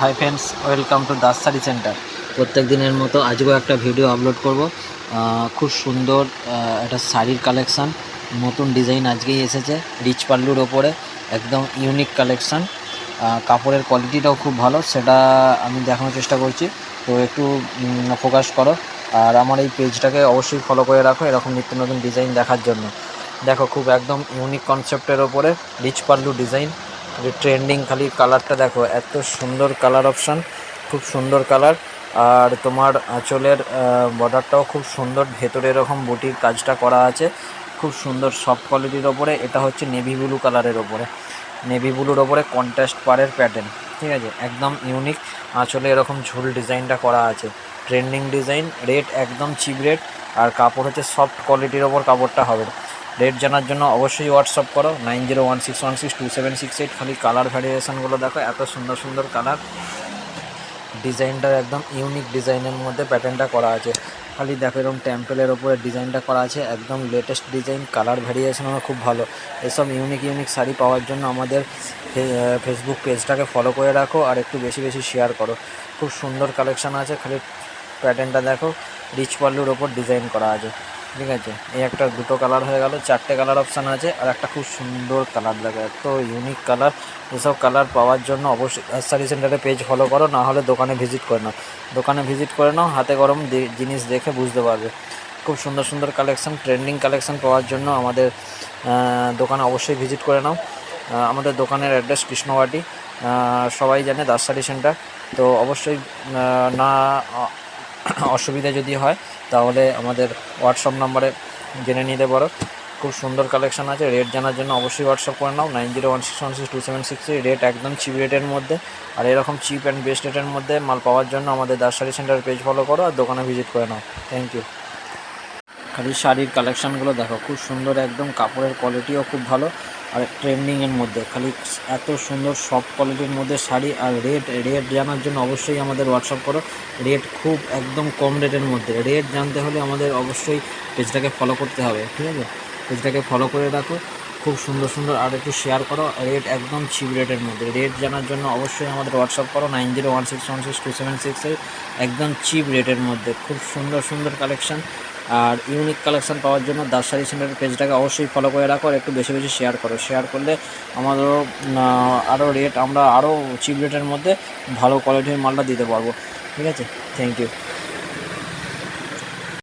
Hi friends, welcome to Das sari centre. প্রত্যেক দিনের মতো আজকেও একটা ভিডিও আপলোড করব। খুব সুন্দর একটা শাড়ির কালেকশান, নতুন ডিজাইন আজকেই এসেছে রিচ পাল্লুর ওপরে, একদম ইউনিক কালেকশান। কাপড়ের কোয়ালিটিটাও খুব ভালো, সেটা আমি দেখানোর চেষ্টা করছি। তো একটু ফোকাস করো, আর আমার এই পেজটাকে অবশ্যই ফলো করে রাখো এরকম নিত্য নতুন ডিজাইন দেখার জন্য। দেখো, খুব একদম ইউনিক কনসেপ্টের ওপরে রিচ পাল্লু ডিজাইন, ট্রেন্ডিং। খালি কালারটা দেখো, এত সুন্দর কালার অপশান, খুব সুন্দর কালার। আর তোমার আঁচলের বর্ডারটাও খুব সুন্দর, ভেতরে এরকম বুটির কাজটা করা আছে, খুব সুন্দর সফট কোয়ালিটির ওপরে। এটা হচ্ছে নেভি ব্লু কালারের ওপরে, নেভি ব্লুর ওপরে কন্ট্রাস্ট পাড়ের প্যাটার্ন, ঠিক আছে, একদম ইউনিক। আঁচলে এরকম ঝুল ডিজাইনটা করা আছে, ট্রেন্ডিং ডিজাইন। রেট একদম চিপ রেট, আর কাপড় হচ্ছে সফট কোয়ালিটির ওপর কাপড়টা হবে। রেট জানার জন্য অবশ্যই হোয়াটসঅ্যাপ করো 9016162768। খালি কালার ভ্যারিয়েশানগুলো দেখো, এত সুন্দর সুন্দর কালার। ডিজাইনটা একদম ইউনিক ডিজাইনের মধ্যে প্যাটার্নটা করা আছে। খালি দেখো, এরকম টেম্পেলের ওপরে ডিজাইনটা করা আছে, একদম লেটেস্ট ডিজাইন। কালার ভ্যারিয়েশনও খুব ভালো। এসব ইউনিক ইউনিক শাড়ি পাওয়ার জন্য আমাদের ফেসবুক পেজটাকে ফলো করে রাখো, আর একটু বেশি বেশি শেয়ার করো। খুব সুন্দর কালেকশান আছে। খালি প্যাটার্নটা দেখো, রিচ পাল্লুর ওপর ডিজাইন করা আছে, ঠিক আছে। এই একটা দুটো কালার হয়ে গেল, চারটে কালার অপশান আছে। আর একটা খুব সুন্দর কালার দেখো, এত ইউনিক কালার। এসব কালার পাওয়ার জন্য অবশ্যই শাড়ি সেন্টারে পেজ ফলো করো, না হলে দোকানে ভিজিট করে নাও। দোকানে ভিজিট করে নাও, হাতে গরম জিনিস দেখে বুঝতে পারবে। খুব সুন্দর সুন্দর কালেকশান, ট্রেন্ডিং কালেকশান পাওয়ার জন্য আমাদের দোকানে অবশ্যই ভিজিট করে নাও। আমাদের দোকানের অ্যাড্রেস কৃষ্ণবাটি, সবাই জানে, দাস শাড়ি সেন্টার। তো অবশ্যই না অসুবিধা যদি হয় তাহলে আমাদের হোয়াটসঅ্যাপ নাম্বারে জেনে নিতে পারো। খুব সুন্দর কালেকশান আছে। রেট জানার জন্য অবশ্যই হোয়াটসঅ্যাপ করে নাও 9016162763। রেট একদম চিপ রেটের মধ্যে, আর এরকম চিপ অ্যান্ড বেস্ট রেটের মধ্যে মাল পাওয়ার জন্য আমাদের Das sari centre page follow করো, আর দোকানে ভিজিট করে নাও। Thank you. খালি শাড়ির কালেকশানগুলো দেখো, খুব সুন্দর, একদম কাপড়ের কোয়ালিটিও খুব ভালো, আর ট্রেন্ডিংয়ের মধ্যে। খালি এত সুন্দর সফট কোয়ালিটির মধ্যে শাড়ি। আর রেট জানার জন্য অবশ্যই আমাদের হোয়াটসঅ্যাপ করো। রেট খুব একদম কম রেটের মধ্যে। রেট জানতে হলে আমাদের অবশ্যই পেজটাকে ফলো করতে হবে, ঠিক আছে। পেজটাকে ফলো করে রাখো, খুব সুন্দর সুন্দর, আর একটু শেয়ার করো। রেট একদম চিপ রেটের মধ্যে। রেট জানার জন্য অবশ্যই আমাদের হোয়াটসঅ্যাপ করো 9016162763। একদম চিপ রেটের মধ্যে খুব সুন্দর সুন্দর কালেকশান। আর ইউনিক কালেকশান পাওয়ার জন্য দাস শাড়ি সেন্টারের পেজটাকে অবশ্যই ফলো করে রাখো, আর একটু বেশি বেশি শেয়ার করো। শেয়ার করলে আমাদেরও আরও রেট, আমরা আরও চিপ রেটের মধ্যে ভালো কোয়ালিটির মালটা দিতে পারবো, ঠিক আছে। Thank you.